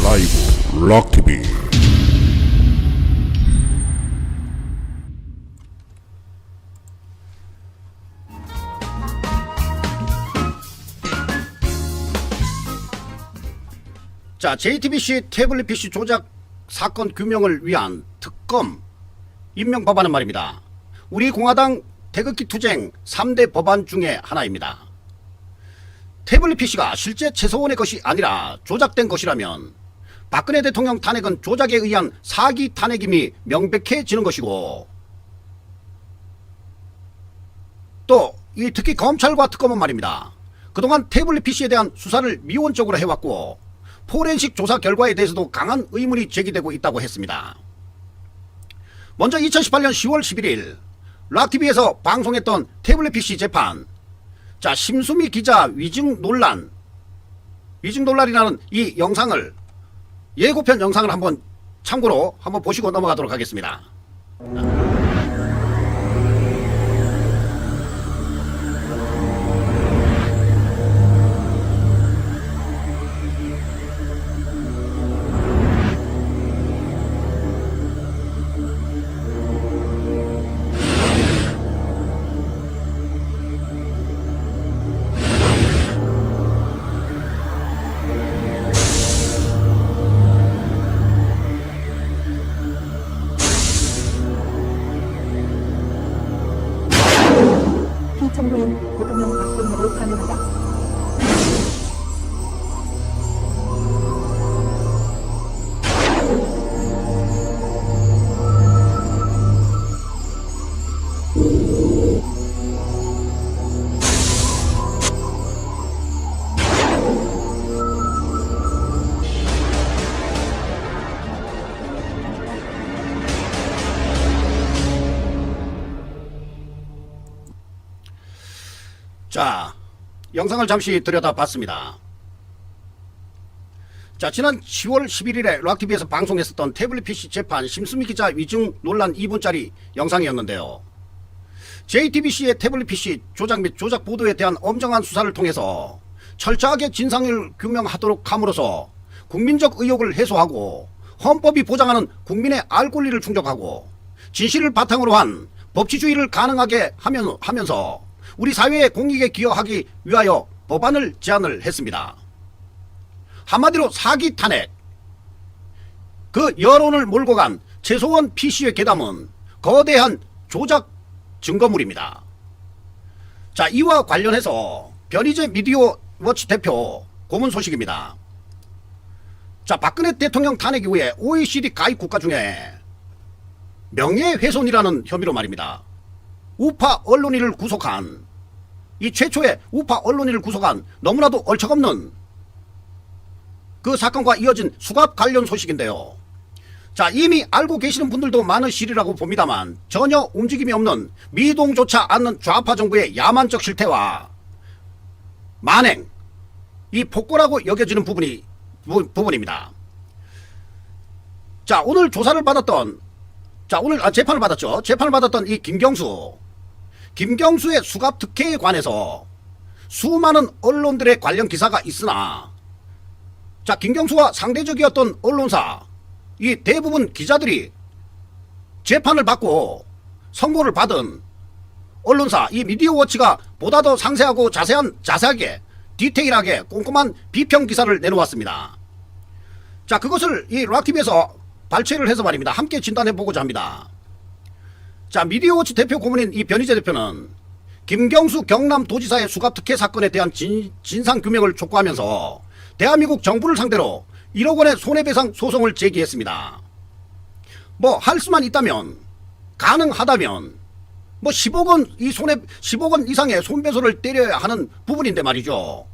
라이브 락TV. 자, JTBC 태블릿 PC 조작 사건 규명을 위한 특검 임명 법안은 말입니다. 우리 공화당 태극기 투쟁 3대 법안 중에 하나입니다. 태블릿 PC가 실제 최서원의 것이 아니라 조작된 것이라면 박근혜 대통령 탄핵은 조작에 의한 사기 탄핵임이 명백해지는 것이고, 또 이 특히 검찰과 특검은 말입니다. 그동안 태블릿 PC에 대한 수사를 미온적으로 해왔고 포렌식 조사 결과에 대해서도 강한 의문이 제기되고 있다고 했습니다. 먼저 2018년 10월 11일 락TV에서 방송했던 태블릿 PC 재판, 자, 심수미 기자 위증 논란이라는 이 영상을, 예고편 영상을 한번 참고로 한번 보시고 넘어가도록 하겠습니다. 피청구인 대통령 박근혜를 감명한다. 자, 영상을 잠시 들여다봤습니다. 자, 지난 10월 11일에 락TV에서 방송했었던 태블릿 PC 재판 심수미 기자 위증 논란 2분짜리 영상이었는데요. JTBC의 태블릿 PC 조작 및 조작 보도에 대한 엄정한 수사를 통해서 철저하게 진상을 규명하도록 함으로써 국민적 의혹을 해소하고 헌법이 보장하는 국민의 알 권리를 충족하고 진실을 바탕으로 한 법치주의를 가능하게 하면서 우리 사회의 공익에 기여하기 위하여 법안을 제안을 했습니다. 한마디로 사기 탄핵, 그 여론을 몰고 간 최소원 PC의 괴담은 거대한 조작 증거물입니다. 자, 이와 관련해서 변희재 미디어 워치 대표 고문 소식입니다. 자, 박근혜 대통령 탄핵 이후에 OECD 가입 국가 중에 명예훼손이라는 혐의로 말입니다, 우파 언론인을 구속한, 이 최초의 우파 언론인을 구속한 너무나도 얼척없는 그 사건과 이어진 수갑 관련 소식인데요. 자, 이미 알고 계시는 분들도 많으시리라고 봅니다만 전혀 움직임이 없는 미동조차 않는 좌파 정부의 야만적 실태와 만행, 이 폭거라고 여겨지는 부분입니다. 자, 오늘 조사를 받았던, 자, 오늘 재판을 받았죠. 재판을 받았던 이 김경수의 수갑 특혜에 관해서 수많은 언론들의 관련 기사가 있으나, 자, 김경수와 상대적이었던 언론사, 이 대부분 기자들이 재판을 받고 선고를 받은 언론사, 이 미디어워치가 보다 더 상세하고 자세하게 디테일하게 꼼꼼한 비평 기사를 내놓았습니다. 자, 그것을 이 락TV에서 발췌를 해서 말입니다, 함께 진단해보고자 합니다. 자, 미디어워치 대표 고문인 이 변희재 대표는 김경수 경남도지사의 수갑 특혜 사건에 대한 진상규명을 촉구하면서 대한민국 정부를 상대로 1억 원의 손해배상 소송을 제기했습니다. 뭐 할 수만 있다면, 가능하다면 뭐 10억 원 이상의 손배소를 때려야 하는 부분인데 말이죠.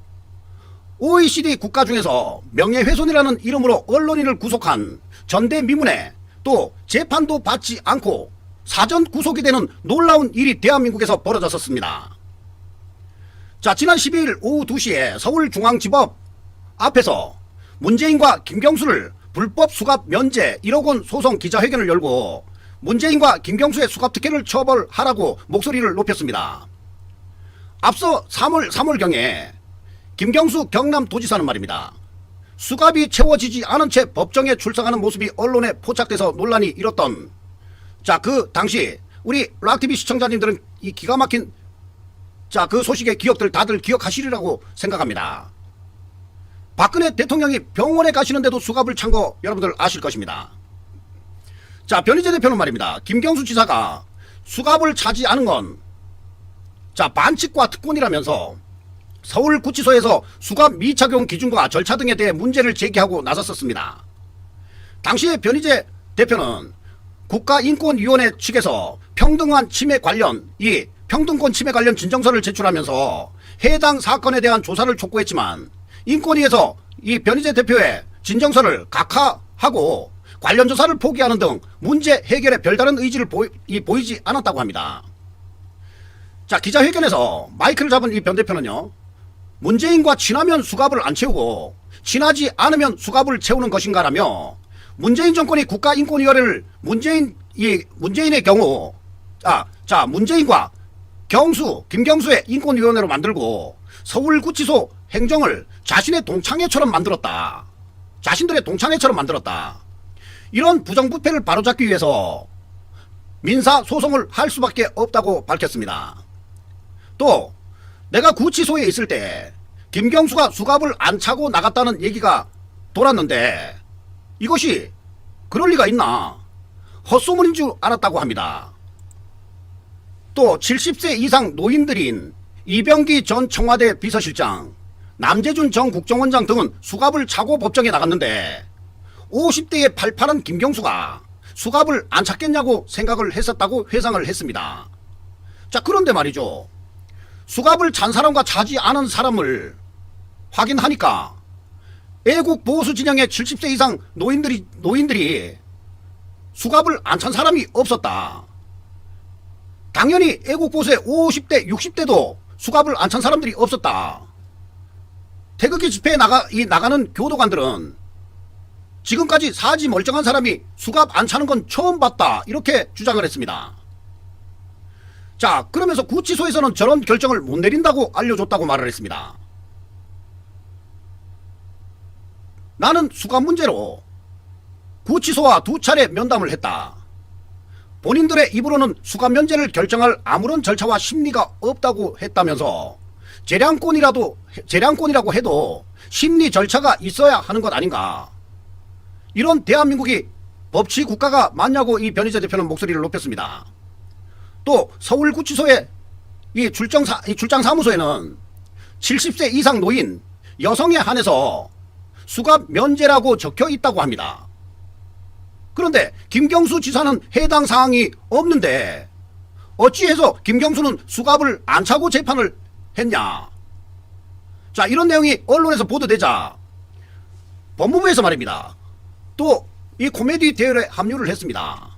OECD 국가 중에서 명예훼손이라는 이름으로 언론인을 구속한 전대미문에 또 재판도 받지 않고 사전 구속이 되는 놀라운 일이 대한민국에서 벌어졌었습니다. 자, 지난 12일 오후 2시에 서울중앙지법 앞에서 문재인과 김경수를 불법 수갑 면제 1억 원 소송 기자회견을 열고 문재인과 김경수의 수갑 특혜를 처벌하라고 목소리를 높였습니다. 앞서 3월경에 김경수 경남도지사는 말입니다, 수갑이 채워지지 않은 채 법정에 출석하는 모습이 언론에 포착돼서 논란이 일었던, 자, 그 당시 우리 락TV 시청자님들은 이 기가 막힌, 자, 그 소식의 기억들 다들 기억하시리라고 생각합니다. 박근혜 대통령이 병원에 가시는데도 수갑을 찬 거 여러분들 아실 것입니다. 자, 변희재 대표는 말입니다. 김경수 지사가 수갑을 차지 않은 건, 자, 반칙과 특권이라면서 서울구치소에서 수갑 미착용 기준과 절차 등에 대해 문제를 제기하고 나섰었습니다. 당시에 변희재 대표는 국가인권위원회 측에서 평등한 침해 관련, 이 평등권 침해 관련 진정서를 제출하면서 해당 사건에 대한 조사를 촉구했지만 인권위에서 이 변희재 대표의 진정서를 각하하고 관련 조사를 포기하는 등 문제 해결에 별다른 의지를 보이지 않았다고 합니다. 자, 기자회견에서 마이크를 잡은 이 변 대표는요, 문재인과 친하면 수갑을 안 채우고 친하지 않으면 수갑을 채우는 것인가라며 문재인 정권이 국가인권위원회를 문재인의 경우, 자, 문재인과 김경수의 인권위원회로 만들고 서울구치소 행정을 자신의 동창회처럼 만들었다. 자신들의 동창회처럼 만들었다. 이런 부정부패를 바로잡기 위해서 민사소송을 할 수밖에 없다고 밝혔습니다. 또 내가 구치소에 있을 때 김경수가 수갑을 안 차고 나갔다는 얘기가 돌았는데 이것이 그럴 리가 있나? 헛소문인 줄 알았다고 합니다. 또 70세 이상 노인들인 이병기 전 청와대 비서실장, 남재준 전 국정원장 등은 수갑을 차고 법정에 나갔는데 50대의 팔팔한 김경수가 수갑을 안 찼겠냐고 생각을 했었다고 회상을 했습니다. 자, 그런데 말이죠. 수갑을 찬 사람과 차지 않은 사람을 확인하니까 애국 보수 진영의 70세 이상 노인들이 수갑을 안 찬 사람이 없었다. 당연히 애국 보수의 50대, 60대도 수갑을 안 찬 사람들이 없었다. 태극기 집회에 나가는 교도관들은 지금까지 사지 멀쩡한 사람이 수갑 안 차는 건 처음 봤다. 이렇게 주장을 했습니다. 자, 그러면서 구치소에서는 저런 결정을 못 내린다고 알려줬다고 말을 했습니다. 나는 수갑 문제로 구치소와 2차례 면담을 했다. 본인들의 입으로는 수갑 면제를 결정할 아무런 절차와 심리가 없다고 했다면서 재량권이라고 해도 심리 절차가 있어야 하는 것 아닌가. 이런 대한민국이 법치 국가가 맞냐고 이 변희재 대표는 목소리를 높였습니다. 또 서울구치소의 이 출장 사무소에는 70세 이상 노인 여성에 한해서 수갑 면제라고 적혀 있다고 합니다. 그런데 김경수 지사는 해당 사항이 없는데 어찌해서 김경수는 수갑을 안 차고 재판을 했냐. 자, 이런 내용이 언론에서 보도되자 법무부에서 말입니다. 또 이 코미디 대열에 합류를 했습니다.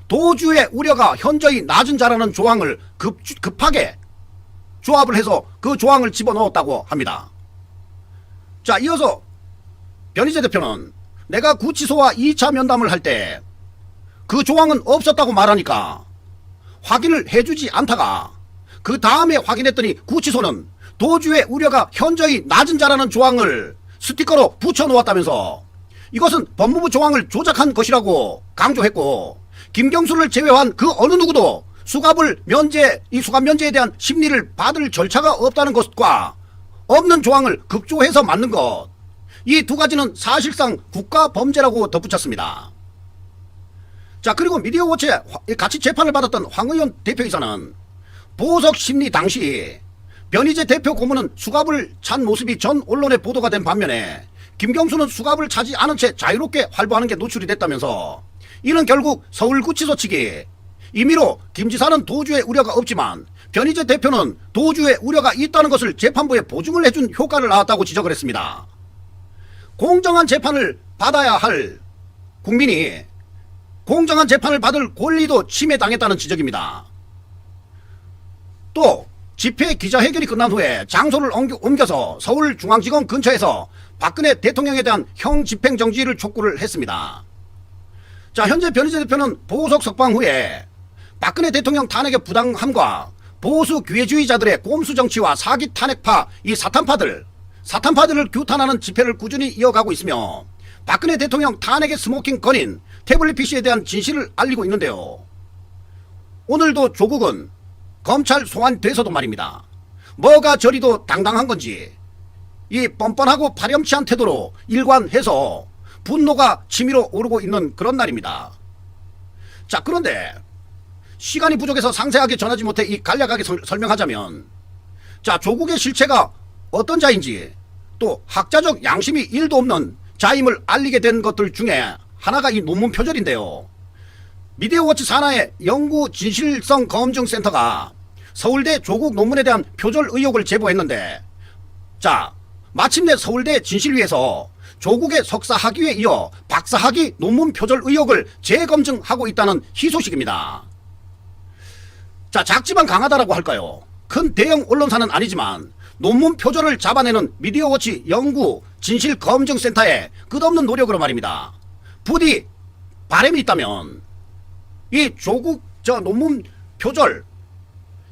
도주의 우려가 현저히 낮은 자라는 조항을 급하게 조합을 해서 그 조항을 집어넣었다고 합니다. 자, 이어서 변희재 대표는 내가 구치소와 2차 면담을 할 때 그 조항은 없었다고 말하니까 확인을 해주지 않다가 그 다음에 확인했더니 구치소는 도주의 우려가 현저히 낮은 자라는 조항을 스티커로 붙여놓았다면서 이것은 법무부 조항을 조작한 것이라고 강조했고, 김경수를 제외한 그 어느 누구도 수갑 면제에 대한 심리를 받을 절차가 없다는 것과 없는 조항을 급조해서 만든 것, 이 두 가지는 사실상 국가범죄라고 덧붙였습니다. 자, 그리고 미디어워치에 같이 재판을 받았던 황 의원 대표이사는 보석 심리 당시 변희재 대표 고문은 수갑을 찬 모습이 전 언론에 보도가 된 반면에 김경수는 수갑을 차지 않은 채 자유롭게 활보하는 게 노출이 됐다면서 이는 결국 서울구치소 측이 임의로 김 지사는 도주의 우려가 없지만 변희재 대표는 도주의 우려가 있다는 것을 재판부에 보증을 해준 효과를 낳았다고 지적을 했습니다. 공정한 재판을 받아야 할 국민이 공정한 재판을 받을 권리도 침해당했다는 지적입니다. 또 집회 기자회견이 끝난 후에 장소를 옮겨서 서울중앙지검 근처에서 박근혜 대통령에 대한 형집행정지를 촉구를 했습니다. 자, 현재 변희재 대표는 보석 석방 후에 박근혜 대통령 탄핵의 부당함과 보수 기회주의자들의 꼼수 정치와 사기 탄핵파 이 사탄파들을 규탄하는 집회를 꾸준히 이어가고 있으며 박근혜 대통령 탄핵의 스모킹 건인 태블릿 PC에 대한 진실을 알리고 있는데요. 오늘도 조국은 검찰 소환돼서도 말입니다. 뭐가 저리도 당당한 건지 이 뻔뻔하고 파렴치한 태도로 일관해서 분노가 치밀어 오르고 있는 그런 날입니다. 자, 그런데 시간이 부족해서 상세하게 전하지 못해 이 간략하게 설명하자면, 자, 조국의 실체가 어떤 자인지 또 학자적 양심이 1도 없는 자임을 알리게 된 것들 중에 하나가 이 논문 표절인데요. 미디어워치 산하의 연구 진실성 검증센터가 서울대 조국 논문에 대한 표절 의혹을 제보했는데, 자, 마침내 서울대 진실위에서 조국의 석사 학위에 이어 박사 학위 논문 표절 의혹을 재검증하고 있다는 희소식입니다. 자, 작지만 강하다라고 할까요? 큰 대형 언론사는 아니지만 논문 표절을 잡아내는 미디어워치 연구 진실검증센터의 끝없는 노력으로 말입니다. 부디 바람이 있다면 이 조국 논문 표절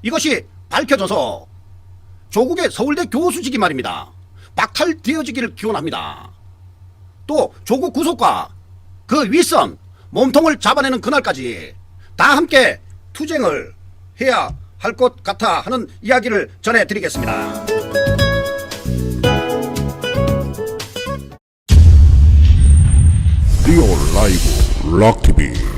이것이 밝혀져서 조국의 서울대 교수직이 말입니다. 박탈되어지기를 기원합니다. 또 조국 구속과 그 윗선 몸통을 잡아내는 그날까지 다 함께 투쟁을 해야 할 것 같아 하는 이야기를 전해드리겠습니다. 리얼 라이브 락TV